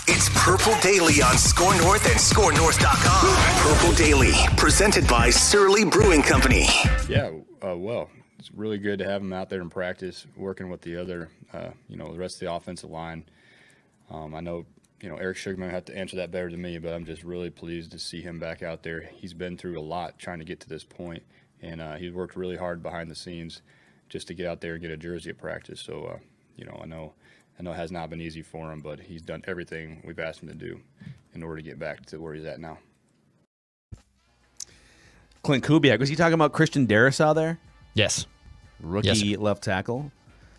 It's Purple Daily on Score North and ScoreNorth.com. Purple Daily, presented by Surly Brewing Company. Yeah, well, it's really good to have him out there in practice, working with the other, the rest of the offensive line. I know, Eric Sugarman had to answer that better than me, but I'm just really pleased to see him back out there. He's been through a lot trying to get to this point, and he's worked really hard behind the scenes just to get out there and get a jersey at practice. So, I know it has not been easy for him, but he's done everything we've asked him to do in order to get back to where he's at now. Clint Kubiak, was he talking about Christian Darrisaw there? Yes. Rookie left tackle.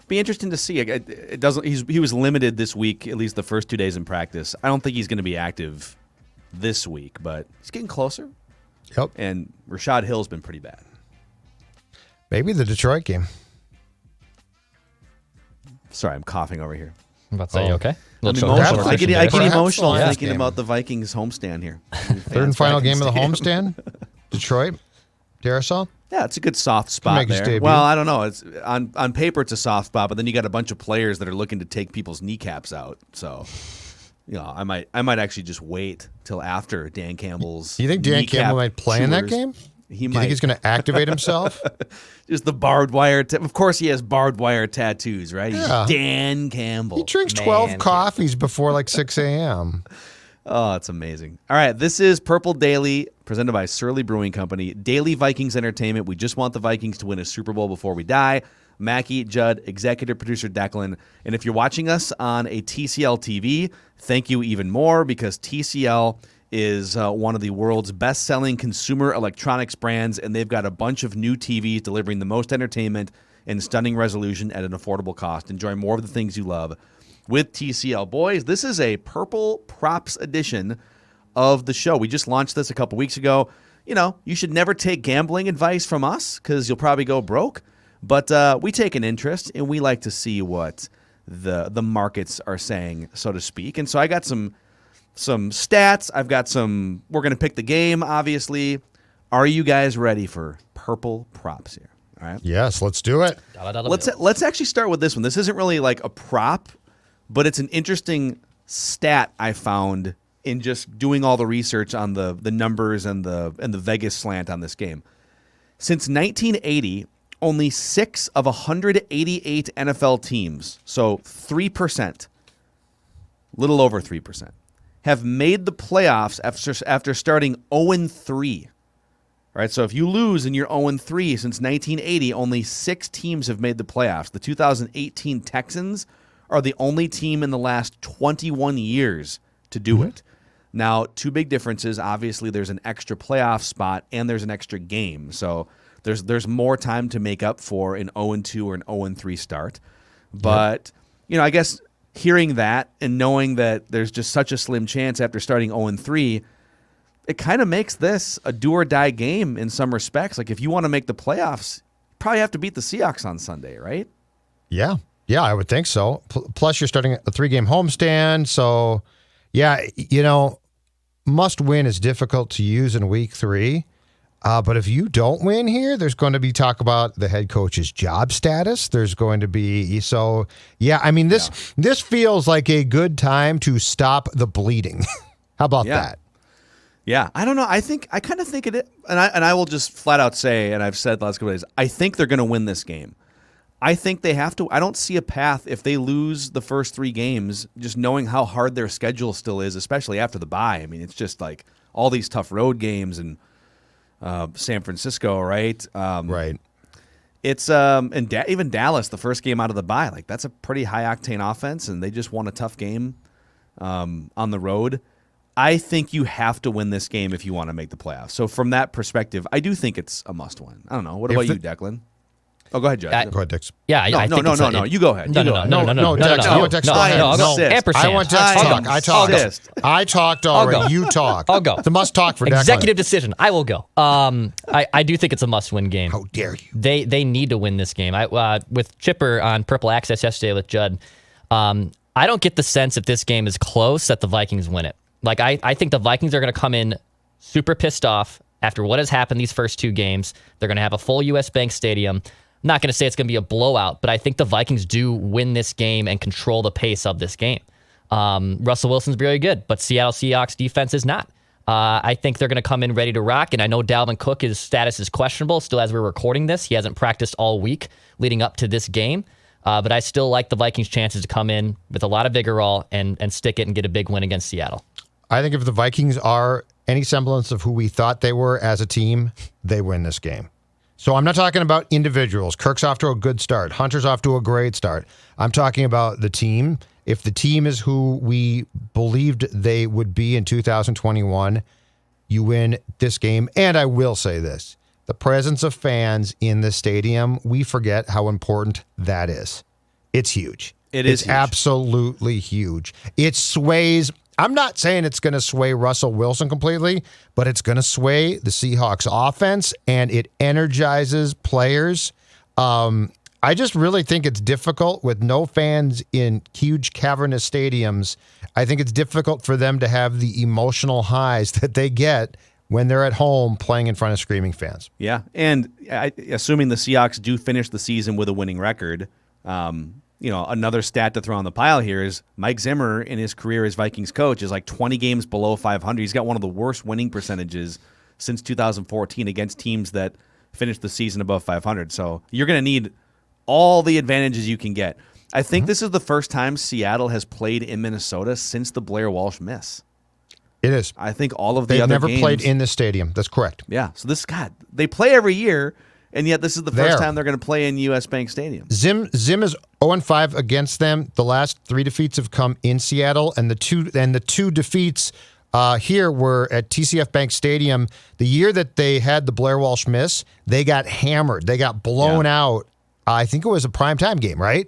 Be interesting to see. It doesn't. He was limited this week, at least the first 2 days in practice. I don't think he's going to be active this week, but he's getting closer. Yep. And Rashad Hill's been pretty bad. Maybe the Detroit game. Sorry, I'm coughing over here. I'm about to say, you okay? I'm emotional. I get emotional Perhaps thinking about the Vikings homestand here. Third and final game of the homestand. Detroit. Darrisaw. Yeah, it's a good soft spot there. Well, I don't know. It's on paper it's a soft spot, but then you got a bunch of players that are looking to take people's kneecaps out. So, I might actually just wait till after Dan Campbell's. You think Dan Campbell might play in that game? Do you think he's going to activate himself? Just the barbed wire. Of course, he has barbed wire tattoos, right? Yeah. He's Dan Campbell. He drinks 12 coffees before like 6 a.m. Oh, it's amazing. All right, this is Purple Daily, presented by Surly Brewing Company. Daily Vikings entertainment. We just want the Vikings to win a Super Bowl before we die. Mackie, Judd, executive producer Declan. And if you're watching us on a TCL TV, thank you even more, because TCL is one of the world's best-selling consumer electronics brands, and they've got a bunch of new TVs delivering the most entertainment and stunning resolution at an affordable cost. Enjoy more of the things you love with TCL. Boys, this is a Purple Props edition of the show. We just launched this a couple weeks ago. You should never take gambling advice from us because you'll probably go broke, but we take an interest, and we like to see what the markets are saying, so to speak. And so I got some stats. I've got we're going to pick the game, obviously. Are you guys ready for Purple Props here? All right. Yes, let's do it. Let's actually start with this one. This isn't really like a prop, but it's an interesting stat I found in just doing all the research on the numbers and the Vegas slant on this game. Since 1980, only 6 of 188 NFL teams, so 3%, little over 3%, have made the playoffs after starting 0-3. All right, so if you lose and you're 0-3 since 1980, only 6 teams have made the playoffs. The 2018 Texans are the only team in the last 21 years to do it. Now, 2 big differences. Obviously, there's an extra playoff spot and there's an extra game. So there's more time to make up for an 0-2 or an 0-3 start. But, I guess hearing that and knowing that there's just such a slim chance after starting 0-3, it kind of makes this a do-or-die game in some respects. Like, if you want to make the playoffs, you probably have to beat the Seahawks on Sunday, right? Yeah, I would think so. Plus, you're starting a 3-game homestand. So, must win is difficult to use in week 3. But if you don't win here, there's going to be talk about the head coach's job status. There's going to be this feels like a good time to stop the bleeding. How about that? Yeah, I don't know. I kind of think it is, and I will just flat out say, and I've said the last couple days, I think they're going to win this game. I think they have to. I don't see a path if they lose the first 3 games, just knowing how hard their schedule still is, especially after the bye. I mean, it's just like all these tough road games and San Francisco, right? Right. It's and even Dallas, the first game out of the bye, like that's a pretty high octane offense, and they just won a tough game on the road. I think you have to win this game if you want to make the playoffs. So from that perspective, I do think it's a must win. I don't know. What about you, Declan? Oh, go ahead, Judd. Go ahead, Dix. Yeah, I think no. You go ahead. No, Dex. I want Dex to talk. Ampersand. I want Dex to talk. I talked already. You talk. I'll go. It's a must talk for Declan. Executive decision. I will go. I do think it's a must-win game. How dare you? They need to win this game. With Chipper on Purple Access yesterday with Judd, I don't get the sense if this game is close that the Vikings win it. Like I think the Vikings are going to come in super pissed off after what has happened these first 2 games. They're going to have a full U.S. Bank Stadium. I'm not going to say it's going to be a blowout, but I think the Vikings do win this game and control the pace of this game. Russell Wilson's very good, but Seattle Seahawks defense is not. I think they're going to come in ready to rock, and I know Dalvin Cook, his status is questionable still as we're recording this. He hasn't practiced all week leading up to this game, but I still like the Vikings' chances to come in with a lot of vigor and stick it and get a big win against Seattle. I think if the Vikings are any semblance of who we thought they were as a team, they win this game. So I'm not talking about individuals. Kirk's off to a good start. Hunter's off to a great start. I'm talking about the team. If the team is who we believed they would be in 2021, you win this game. And I will say this. The presence of fans in the stadium, we forget how important that is. It's huge. It's huge. Absolutely huge. It sways. I'm not saying it's going to sway Russell Wilson completely, but it's going to sway the Seahawks offense, and it energizes players. I just really think it's difficult with no fans in huge cavernous stadiums. I think it's difficult for them to have the emotional highs that they get when they're at home playing in front of screaming fans. Yeah, and assuming the Seahawks do finish the season with a winning record, another stat to throw on the pile here is Mike Zimmer in his career as Vikings coach is like 20 games below 500. He's got one of the worst winning percentages since 2014 against teams that finished the season above 500. So you're going to need all the advantages you can get. I think this is the first time Seattle has played in Minnesota since the Blair Walsh miss. It is. I think all of the They've other never games, played in this stadium. That's correct. Yeah. So they play every year, and yet this is the first time they're going to play in US Bank Stadium. Zim is 0-5 against them. The last 3 defeats have come in Seattle, and the two defeats here were at TCF Bank Stadium. The year that they had the Blair Walsh miss, they got hammered. They got blown out. I think it was a primetime game, right?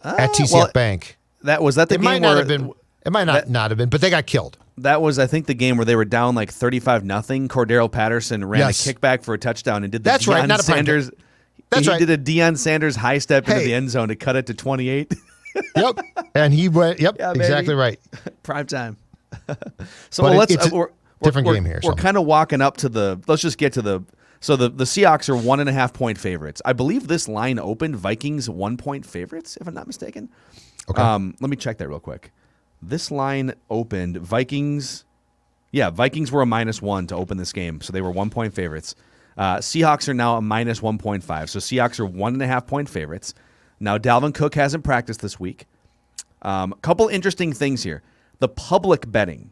At TCF Bank. Was that the it game might not where have been. It might not have been, but they got killed. That was, I think, the game where they were down like 35-0. Cordero Patterson ran a kickback for a touchdown and did the That's right, not a Sanders. That's right. He did a Deion Sanders high step into the end zone to cut it to 28. Yep, and he went. Yep, Yeah, exactly right. Prime time. So But let's different game here. We're So. kind of walking up to the. Let's just get to the. So the Seahawks are 1.5-point favorites. I believe this line opened Vikings 1-point favorites, if I'm not mistaken. Okay. Let me check that real quick. This line opened Vikings. Yeah, Vikings were a -1 to open this game, so they were 1-point favorites. Seahawks are now a -1.5, so Seahawks are 1.5-point favorites. Now Dalvin Cook hasn't practiced this week. Couple interesting things here. The public betting.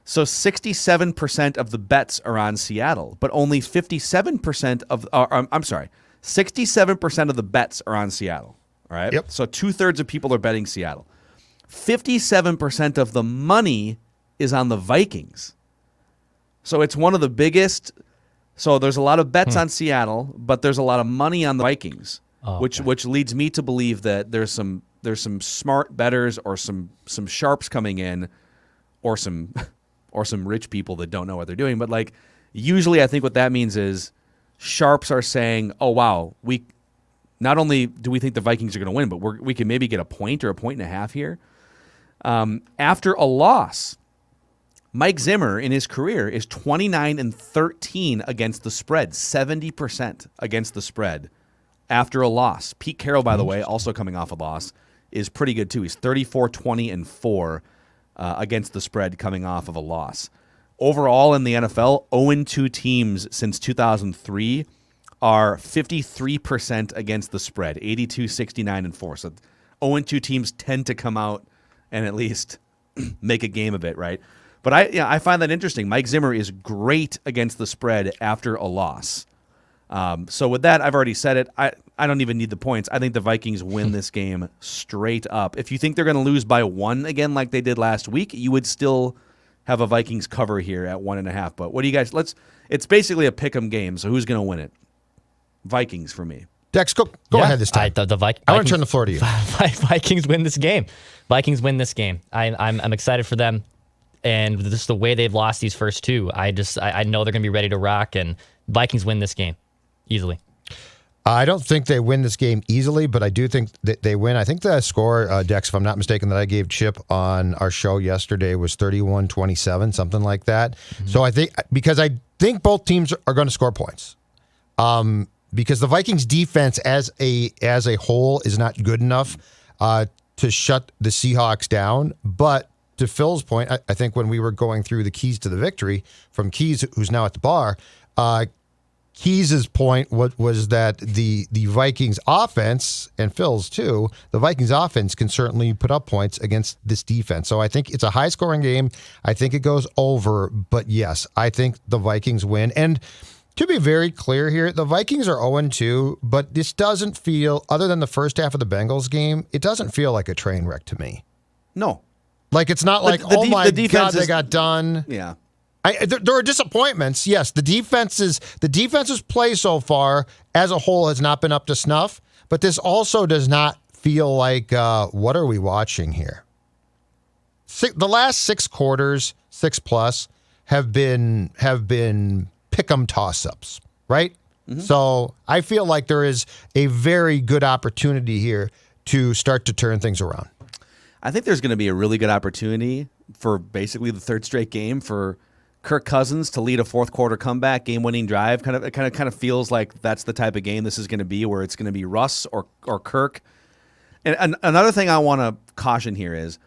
So 67% of the bets are on Seattle, but only 57% of 67% of the bets are on Seattle. All right. Yep. So 2/3 of people are betting Seattle. 57% of the money is on the Vikings. So it's one of the biggest. So there's a lot of bets on Seattle, but there's a lot of money on the Vikings, which leads me to believe that there's some smart bettors or some sharps coming in, or some rich people that don't know what they're doing. But like usually I think what that means is sharps are saying, oh, wow, we not only do we think the Vikings are going to win, but we can maybe get a point or a 1.5 here. After a loss, Mike Zimmer in his career is 29-13 against the spread, 70% against the spread after a loss. Pete Carroll, by the way, also coming off a loss, is pretty good too. He's 34-20-4 against the spread coming off of a loss. Overall in the NFL, 0-2 teams since 2003 are 53% against the spread, 82-69-4. So 0-2 teams tend to come out and at least make a game of it, right? But I find that interesting. Mike Zimmer is great against the spread after a loss. So with that, I've already said it. I don't even need the points. I think the Vikings win this game straight up. If you think they're going to lose by 1 again like they did last week, you would still have a Vikings cover here at 1.5. But what do you guys? It's basically a pick'em game. So who's going to win it? Vikings for me. Dex, go ahead this time. I want to turn the floor to you. Vikings win this game. Vikings win this game. I'm excited for them, and just the way they've lost these first two, I know they're going to be ready to rock, and Vikings win this game easily. I don't think they win this game easily, but I do think that they win. I think the score, Dex, if I'm not mistaken, that I gave Chip on our show yesterday was 31-27, something like that. Mm-hmm. So I think both teams are going to score points. Because the Vikings defense as a whole is not good enough to shut the Seahawks down. But to Phil's point, I think when we were going through the keys to the victory from Keys, who's now at the bar, Keys' point was that the Vikings offense, and Phil's too, the Vikings offense can certainly put up points against this defense. So I think it's a high-scoring game. I think it goes over. But yes, I think the Vikings win. And to be very clear here, the Vikings are 0-2, but this doesn't feel, other than the first half of the Bengals game, it doesn't feel like a train wreck to me. No. Like, it's not like, oh my God, they got done. Yeah. There are disappointments. Yes, the defense's play so far as a whole has not been up to snuff, but this also does not feel like, what are we watching here? The last 6 quarters, 6+, have been pick'em toss-ups, right? Mm-hmm. So I feel like there is a very good opportunity here to start to turn things around. I think there's going to be a really good opportunity for basically the third straight game for Kirk Cousins to lead a fourth quarter comeback, game-winning drive. It kind of feels like that's the type of game this is going to be, where it's going to be Russ or Kirk. And another thing I want to caution here is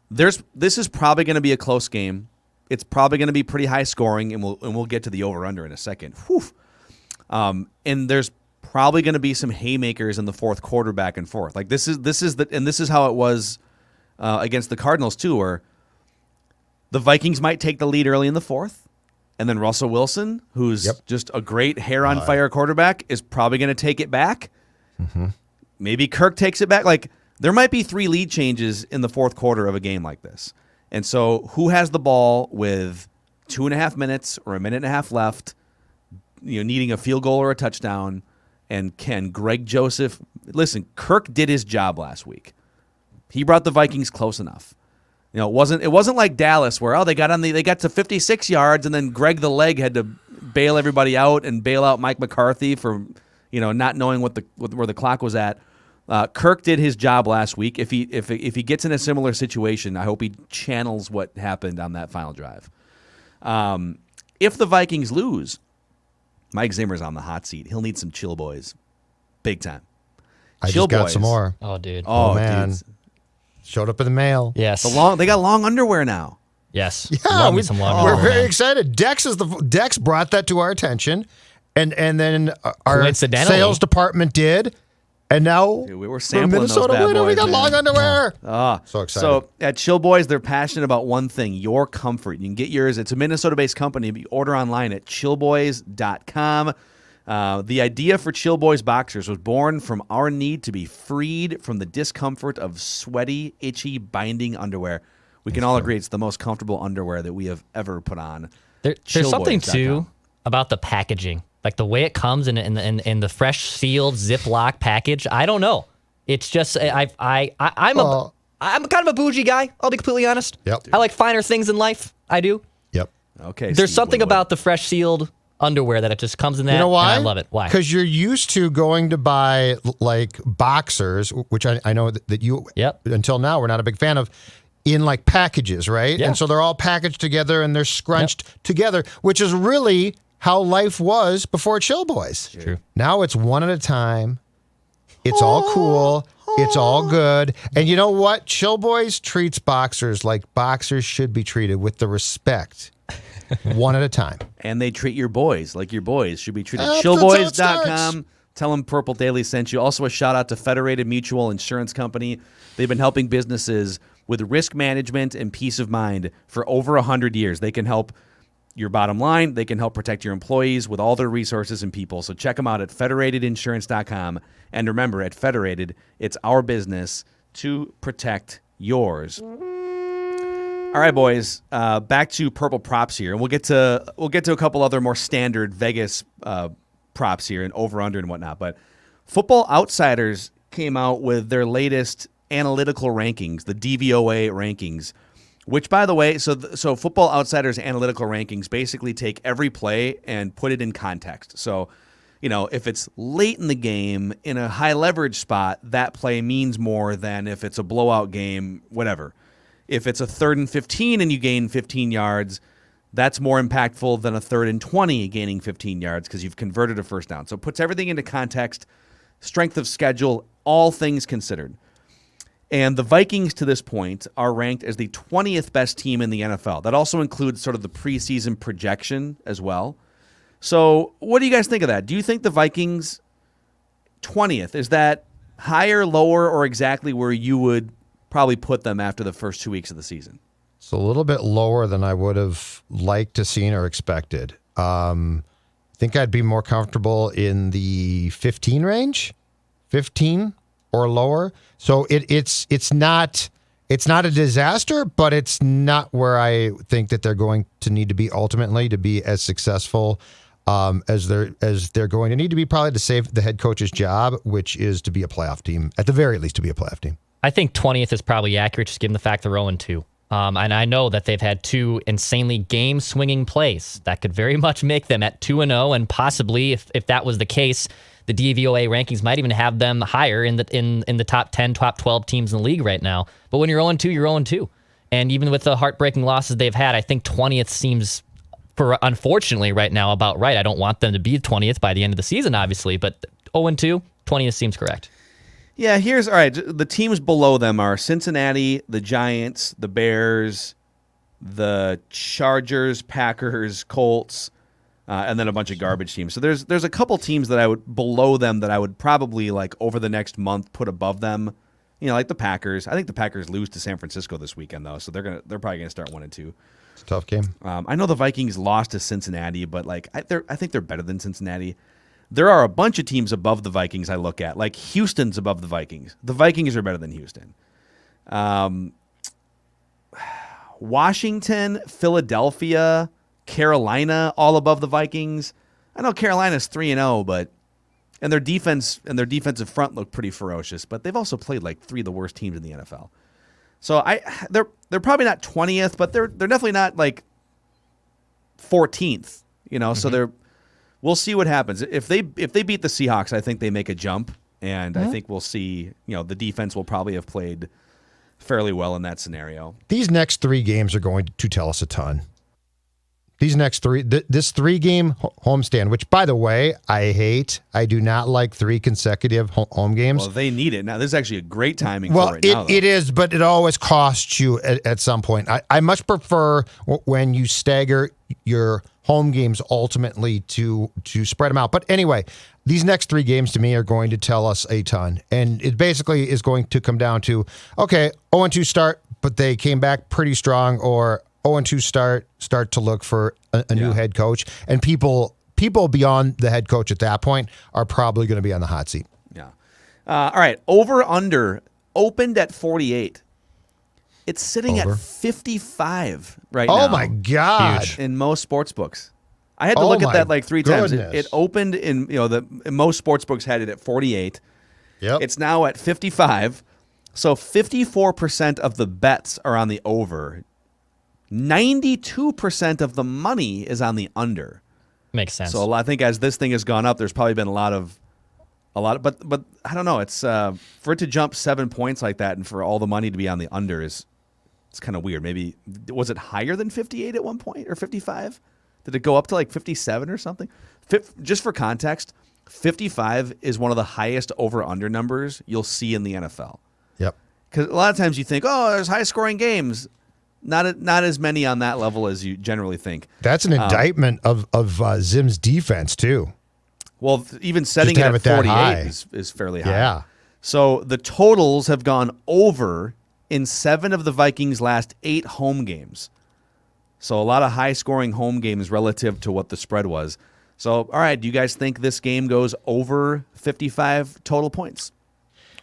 this is probably going to be a close game. It's probably going to be pretty high scoring, and we'll get to the over/under in a second. Whew. And there's probably going to be some haymakers in the fourth quarter back and forth. Like this is how it was against the Cardinals too, where the Vikings might take the lead early in the fourth, and then Russell Wilson, who's just a great hair-on-fire quarterback, is probably going to take it back. Mm-hmm. Maybe Kirk takes it back. Like, there might be 3 lead changes in the fourth quarter of a game like this. And so who has the ball with 2.5 minutes or 1.5 minutes left, needing a field goal or a touchdown, and can Greg Joseph – listen, Kirk did his job last week. He brought the Vikings close enough. It wasn't like Dallas where they got to 56 yards and then Greg the Leg had to bail everybody out and bail out Mike McCarthy for not knowing where the clock was at. Kirk did his job last week. If he gets in a similar situation, I hope he channels what happened on that final drive. If the Vikings lose, Mike Zimmer's on the hot seat. He'll need some chill boys, big time. I just got some more. Oh, dude. Oh man. Dude. Showed up in the mail. Yes. They got long underwear now. Yes. Yeah, Love me some long we're underwear, very excited. Dex brought that to our attention, and then our sales department did, and now we were sampling Minnesota those bad winner. boys, We got long underwear. So excited. So at Chill Boys, they're passionate about one thing: your comfort. You can get yours. It's a Minnesota-based company, but you order online at chillboys.com. The idea for Chill Boys boxers was born from our need to be freed from the discomfort of sweaty, itchy, binding underwear. We can all agree it's the most comfortable underwear that we have ever put on. There's something too about the packaging, like the way it comes in the fresh sealed Ziploc package. I don't know. It's just I'm kind of a bougie guy. I'll be completely honest. Yep. I like finer things in life. I do. Yep. Okay. There's something about the fresh sealed underwear that it just comes in that. You know why? And I love it. Why? Because you're used to going to buy like boxers, which I know that you until now we're not a big fan of, in like packages, right? Yeah. And so they're all packaged together and they're scrunched together, which is really how life was before Chill Boys. True. Now it's one at a time. It's all cool. It's all good. And you know what? Chill Boys treats boxers like boxers should be treated, with the respect. One at a time. And they treat your boys like your boys should be treated. That's Chillboys.com. Tell them Purple Daily sent you. Also a shout out to Federated Mutual Insurance Company. They've been helping businesses with risk management and peace of mind for over 100 years. They can help your bottom line. They can help protect your employees with all their resources and people. So check them out at federatedinsurance.com. And remember, at Federated, it's our business to protect yours. All right, boys. Back to purple props here, and we'll get to a couple other more standard Vegas props here and over under and whatnot. But Football Outsiders came out with their latest analytical rankings, the DVOA rankings, which, by the way, so Football Outsiders analytical rankings basically take every play and put it in context. So, if it's late in the game in a high leverage spot, that play means more than if it's a blowout game, whatever. If it's a 3rd and 15 and you gain 15 yards, that's more impactful than a 3rd and 20 gaining 15 yards because you've converted a first down. So it puts everything into context, strength of schedule, all things considered. And the Vikings, to this point, are ranked as the 20th best team in the NFL. That also includes sort of the preseason projection as well. So what do you guys think of that? Do you think the Vikings 20th, is that higher, lower, or exactly where you would probably put them after the first 2 weeks of the season? It's a little bit lower than I would have liked to seen or expected. I think I'd be more comfortable in the 15 range, 15 or lower. So it's not a disaster, but it's not where I think that they're going to need to be ultimately to be as successful as they're going to need to be, probably to save the head coach's job, which is to be a playoff team, at the very least to be a playoff team. I think 20th is probably accurate, just given the fact they're 0-2. And I know that they've had two insanely game-swinging plays that could very much make them at 2-0, and possibly, if that was the case, the DVOA rankings might even have them higher in the top 10, top 12 teams in the league right now. But when you're 0-2, you're 0-2. And even with the heartbreaking losses they've had, I think 20th seems, unfortunately, right now about right. I don't want them to be 20th by the end of the season, obviously, but 0-2, 20th seems correct. Yeah, all right. The teams below them are Cincinnati, the Giants, the Bears, the Chargers, Packers, Colts, and then a bunch of garbage teams. So there's a couple teams that I would below them that I would probably, like, over the next month put above them. You know, like the Packers. I think the Packers lose to San Francisco this weekend though, so they're probably gonna start 1-2. It's a tough game. I know the Vikings lost to Cincinnati, but like I think they're better than Cincinnati. There are a bunch of teams above the Vikings I look at. Like Houston's above the Vikings. The Vikings are better than Houston. Washington, Philadelphia, Carolina, all above the Vikings. I know Carolina's 3-0, but and their defensive front look pretty ferocious, but they've also played like three of the worst teams in the NFL. So they're probably not 20th, but they're definitely not like 14th. You know, so we'll see what happens. If they beat the Seahawks, I think they make a jump, and I think we'll see. You know, the defense will probably have played fairly well in that scenario. These next three games are going to tell us a ton. These next three, this 3-game homestand, which, by the way, I hate. I do not like 3 consecutive home games. Well, they need it now. This is actually a great timing for it now. It is, but it always costs you at some point. I much prefer when you stagger your home games ultimately to spread them out. But anyway, these next 3 games to me are going to tell us a ton. And it basically is going to come down to, okay, 0-2 start, but they came back pretty strong, or 0-2 start to look for a new head coach. And people beyond the head coach at that point are probably going to be on the hot seat. Yeah. All right. Over-under opened at 48. It's sitting at 55 right now. Oh, my God. Huge. In most sports books. I had to look at that like 3 times. It opened in, most sports books had it at 48. Yep. It's now at 55. So 54% of the bets are on the over. 92% of the money is on the under. Makes sense. So I think as this thing has gone up, there's probably been a lot of, but I don't know. It's for it to jump 7 points like that, and for all the money to be on the under it's kind of weird. Maybe was it higher than 58 at one point, or 55? Did it go up to like 57 or something? Just for context, 55 is one of the highest over/under numbers you'll see in the NFL. Yep. Because a lot of times you think, oh, there's high scoring games. Not as many on that level as you generally think. That's an indictment of Zim's defense too. Well, even setting it at 48 is fairly high. Yeah. So the totals have gone over in 7 of the Vikings' last 8 home games. So a lot of high-scoring home games relative to what the spread was. So, all right, do you guys think this game goes over 55 total points?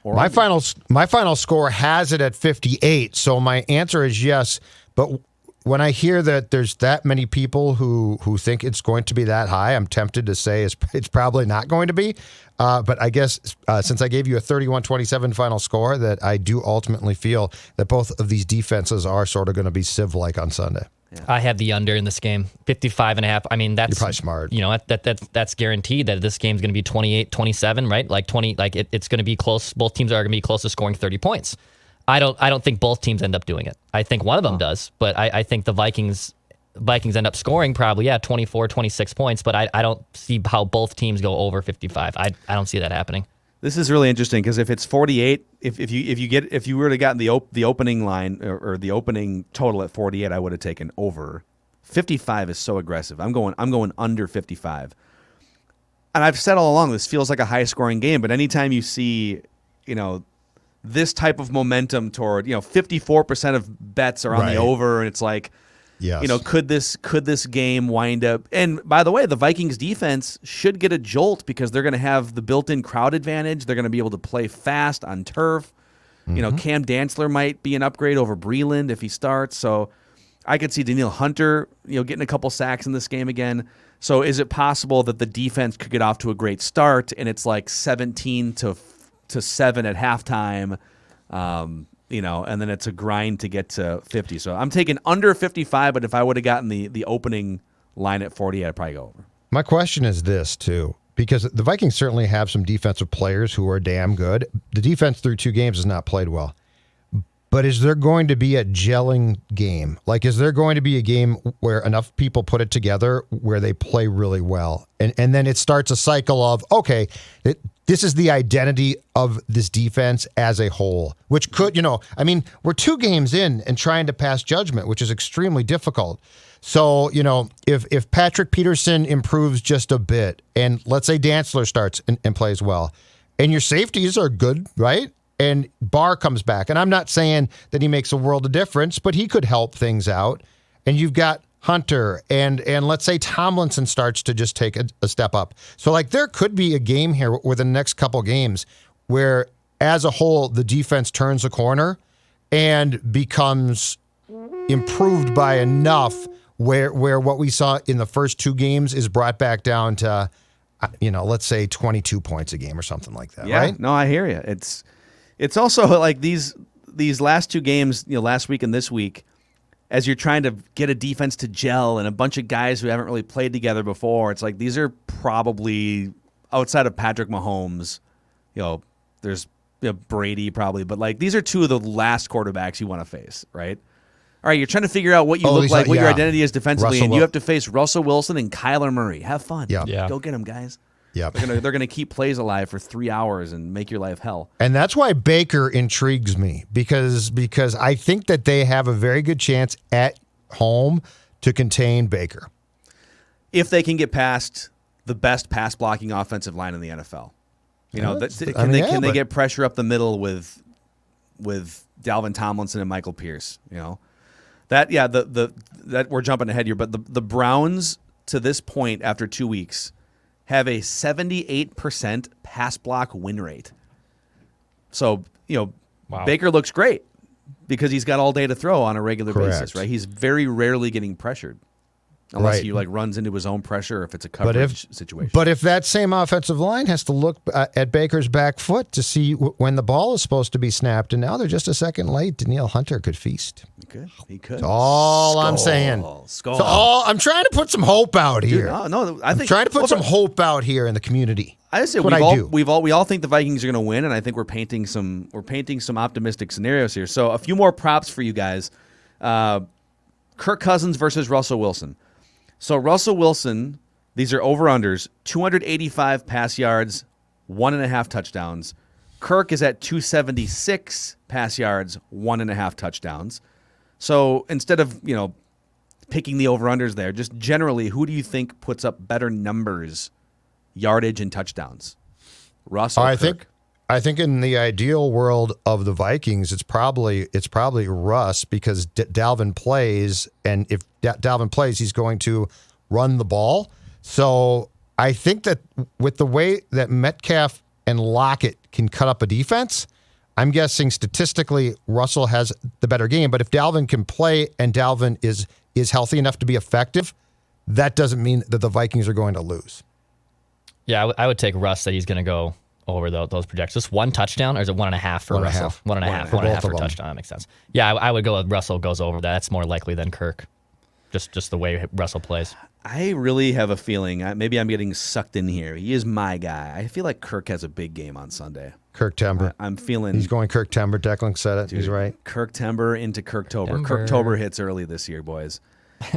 My final score has it at 58, so my answer is yes. But when I hear that there's that many people who think it's going to be that high, I'm tempted to say it's probably not going to be. But I guess since I gave you a 31-27 final score, that I do ultimately feel that both of these defenses are sort of going to be Civ-like on Sunday. Yeah. I have the under in this game, 55.5. I mean, that's, you're probably smart. You know, that's guaranteed that this game's going to be 28-27, right? Like 20, like it's going to be close. Both teams are going to be close to scoring 30 points. I don't think both teams end up doing it. I think one of them does, but I think the Vikings end up scoring probably 24, 26 points. But I don't see how both teams go over 55. I don't see that happening. This is really interesting because if it's 48, if you were to gotten the opening line or the opening total at 48, I would have taken over. 55 is so aggressive. I'm going under 55. And I've said all along, this feels like a high scoring game, but anytime you see, this type of momentum toward, 54% of bets are on the over, and it's like, yes. Could this game wind up? And by the way, the Vikings defense should get a jolt because they're going to have the built-in crowd advantage. They're going to be able to play fast on turf. Cam Dantzler might be an upgrade over Breland if he starts. So I could see Danielle Hunter, getting a couple sacks in this game again. So is it possible that the defense could get off to a great start and it's like 17 to 7 at halftime? And then it's a grind to get to 50. So I'm taking under 55, but if I would have gotten the opening line at 40, I'd probably go over. My question is this, too, because the Vikings certainly have some defensive players who are damn good. The defense through 2 games has not played well. But is there going to be a gelling game? Like, is there going to be a game where enough people put it together where they play really well? And then it starts a cycle of, okay, this is the identity of this defense as a whole, which could, we're 2 games in and trying to pass judgment, which is extremely difficult. So, if Patrick Peterson improves just a bit, and let's say Dantzler starts and plays well, and your safeties are good, right? And Barr comes back. And I'm not saying that he makes a world of difference, but he could help things out. And you've got Hunter, and let's say Tomlinson starts to just take a step up. So, there could be a game here within the next couple games where, as a whole, the defense turns a corner and becomes improved by enough where what we saw in the first 2 games is brought back down to, let's say 22 points a game or something like that, right? No, I hear you. It's also like these last 2 games, last week and this week, as you're trying to get a defense to gel and a bunch of guys who haven't really played together before, it's like these are probably, outside of Patrick Mahomes, there's Brady probably, but these are 2 of the last quarterbacks you want to face, right? All right, you're trying to figure out what you look like, what your identity is defensively, and you have to face Russell Wilson and Kyler Murray. Have fun. Yeah. Go get them, guys. Yeah, they're gonna keep plays alive for 3 hours and make your life hell. And that's why Baker intrigues me because I think that they have a very good chance at home to contain Baker if they can get past the best pass blocking offensive line in the NFL. Can they get pressure up the middle with Dalvin Tomlinson and Michael Pierce? That we're jumping ahead here, but the Browns to this point after 2 weeks have a 78% pass block win rate. So, wow. Baker looks great because he's got all day to throw on a regular Correct. basis, right? He's very rarely getting pressured unless he runs into his own pressure or if it's a coverage situation. But if that same offensive line has to look at Baker's back foot to see when the ball is supposed to be snapped, and now they're just a second late, Danielle Hunter could feast. He could. That's all I'm saying. Skull. So I'm trying to put some hope out here. No, I'm trying to put some hope out here in the community. I say we all think the Vikings are going to win, and I think we're painting some optimistic scenarios here. So a few more props for you guys. Kirk Cousins versus Russell Wilson. So Russell Wilson, these are over-unders, 285 pass yards, 1.5 touchdowns. Kirk is at 276 pass yards, 1.5 touchdowns. So instead of, picking the over-unders there, just generally, who do you think puts up better numbers, yardage and touchdowns? Russ or Kirk? I think in the ideal world of the Vikings, it's probably Russ because Dalvin plays, and if Dalvin plays, he's going to run the ball. So I think that with the way that Metcalf and Lockett can cut up a defense, I'm guessing statistically Russell has the better game. But if Dalvin can play and Dalvin is healthy enough to be effective, that doesn't mean that the Vikings are going to lose. Yeah, I would take Russ that he's going to go over those projections. Just 1 touchdown, or is it 1.5 for Russell? 1.5 for a touchdown. That makes sense. Yeah, I would go with Russell goes over that. That's more likely than Kirk. Just the way Russell plays. I really have a feeling, maybe I'm getting sucked in here. He is my guy. I feel like Kirk has a big game on Sunday. Kirk Tember. I'm feeling he's going Kirk Tember. Declan said it. Dude, he's right. Kirk Tember into Kirktober. Kirktober hits early this year, boys.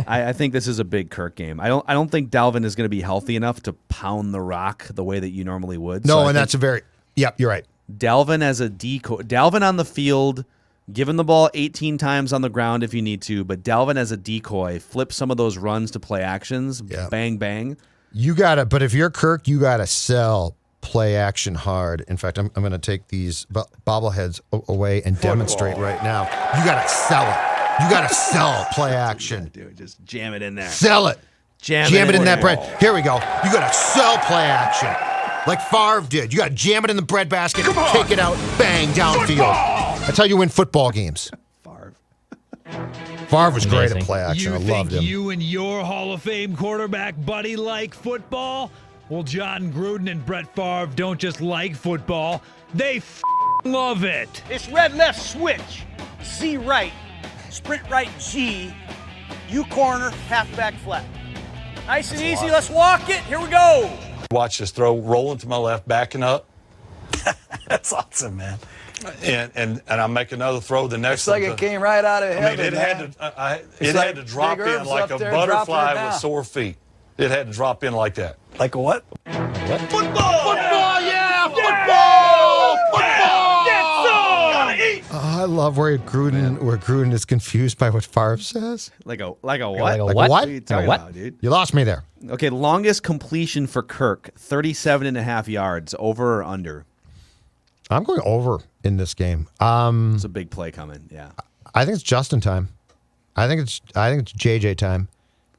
I think this is a big Kirk game. I don't think Dalvin is going to be healthy enough to pound the rock the way that you normally would. No, so that's a very Yep, you're right. Dalvin as a decoy. Dalvin on the field, given the ball 18 times on the ground if you need to, but Dalvin as a decoy, flip some of those runs to play actions. Yeah. Bang, bang. You got to, but if you're Kirk, you got to sell play action hard. In fact, I'm going to take these bobbleheads away and demonstrate right now. You got to sell it. You got to sell play action. Dude, just jam it in there. Sell it. Jam it in that there. bread. Here we go. You got to sell play action. Like Favre did. You got to jam it in the bread basket, take it out, bang, downfield. That's how you win football games. Favre was great at play action. I loved him. You and your Hall of Fame quarterback buddy like football? Well, John Gruden and Brett Favre don't just like football, they love it. It's red left switch, Z right, sprint right G, U corner, halfback flat. Nice and easy, let's walk it, here we go. Watch this throw, rolling to my left, backing up. That's awesome, man. And I make another throw. The next It's like it came right out of heaven. I mean, it had to drop in like a butterfly with sore feet. It had to drop in like that. Like a what? Football, yeah, I love where Gruden is confused by what Favre says. Like a what? Like a Like what? what? are you talking what? about, dude? You lost me there. Okay, longest completion for Kirk, 37.5 yards, over or under? I'm going over in this game. It's a big play coming, yeah. I think it's Justin time. I think it's JJ time.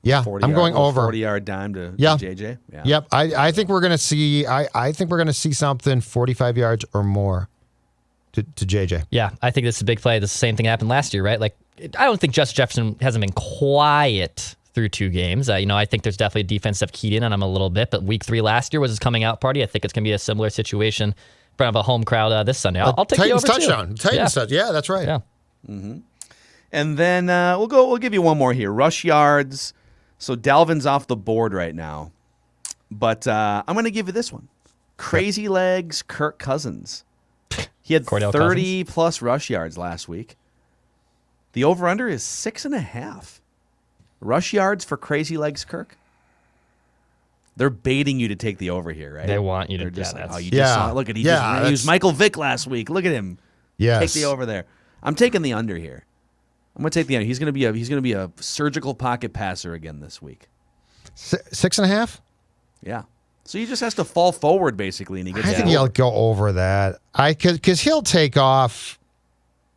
Yeah, I'm going over. 40-yard dime to Yeah. JJ. Yeah. Yep. I think we're gonna see. I think we're gonna see something 45 yards or more to JJ. Yeah, I think this is a big play. The same thing happened last year, right? Like, I don't think Justin Jefferson hasn't been quiet through 2 games. I think there's definitely a defense that keyed in on him a little bit, but week 3 last year was his coming out party. I think it's going to be a similar situation in front of a home crowd this Sunday. I'll take Titans the over touchdown. too. Titans touchdown. Yeah, that's right. Yeah. And then we'll give you one more here. Rush yards. So Dalvin's off the board right now. But I'm going to give you this one. Crazy legs, Kirk Cousins. He had Cordell 30-plus rush yards last week. The over-under is 6.5. Rush yards for Crazy Legs Kirk. They're baiting you to take the over here, right? They want you to. They're just Yeah, like, that's- oh, you just saw it. Look at he used Michael Vick last week. Look at him. Yes. Take the over there. I'm taking the under here. I'm going to take the under. He's going to be a surgical pocket passer again this week. 6.5. Yeah. So he just has to fall forward basically, and he gets. I think he'll go over that. Because he'll take off.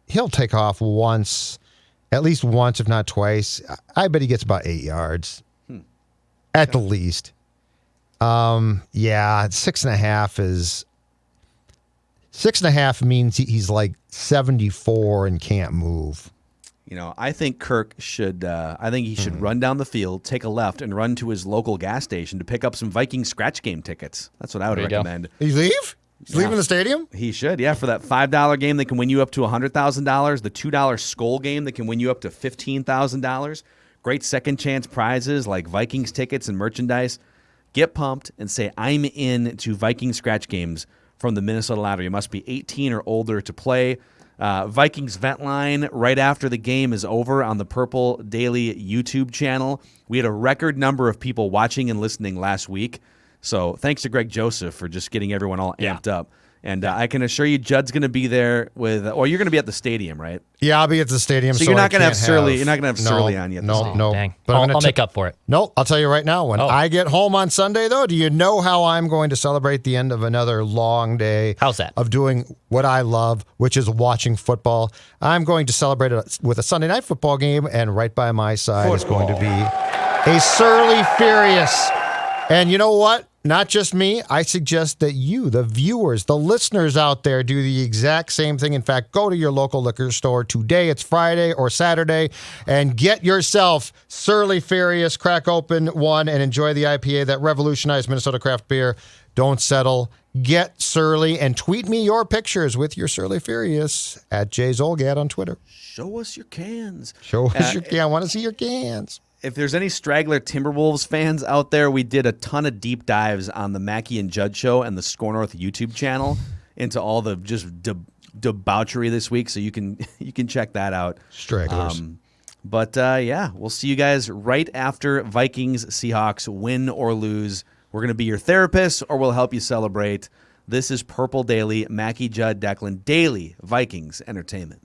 He'll take off once, at least once, if not twice. I bet he gets about 8 yards, at the least. Yeah, 6.5 is 6.5 means he's like 74 and can't move. You know, I think Kirk should. I think he should run down the field, take a left, and run to his local gas station to pick up some Vikings scratch game tickets. That's what I would There you go. recommend. He leave? He's leaving the stadium? He should, yeah. For that $5 game that can win you up to $100,000, the $2 Skull game that can win you up to $15,000. Great second chance prizes like Vikings tickets and merchandise. Get pumped and say, I'm in to Viking scratch games from the Minnesota Lottery. You must be 18 or older to play. Vikings vent line right after the game is over on the Purple Daily YouTube channel. We had a record number of people watching and listening last week. So thanks to Greg Joseph for just getting everyone all amped up. And I can assure you, Judd's going to be there with, or you're going to be at the stadium, right? Yeah, I'll be at the stadium. So you're not going to have Surly. You're not going to have Surly on you. At the stadium. No. Dang. But I'll make up for it. No, I'll tell you right now. When I get home on Sunday, though, do you know how I'm going to celebrate the end of another long day? How's that? Of doing what I love, which is watching football. I'm going to celebrate it with a Sunday night football game, and right by my side is going to be a Surly Furious. And you know what? Not just me. I suggest that you, the viewers, the listeners out there, do the exact same thing. In fact, go to your local liquor store today. It's Friday or Saturday, and get yourself Surly Furious. Crack open one and enjoy the IPA that revolutionized Minnesota craft beer. Don't settle. Get Surly and tweet me your pictures with your Surly Furious at JZolgad on Twitter. Show us your cans. Show us your can. I want to see your cans. If there's any straggler Timberwolves fans out there, we did a ton of deep dives on the Mackey and Judd show and the Score North YouTube channel into all the just debauchery this week, so you can check that out. Stragglers. But yeah, we'll see you guys right after Vikings Seahawks, win or lose. We're going to be your therapist, or we'll help you celebrate This is Purple Daily, Mackie, Judd, Declan, daily Vikings entertainment.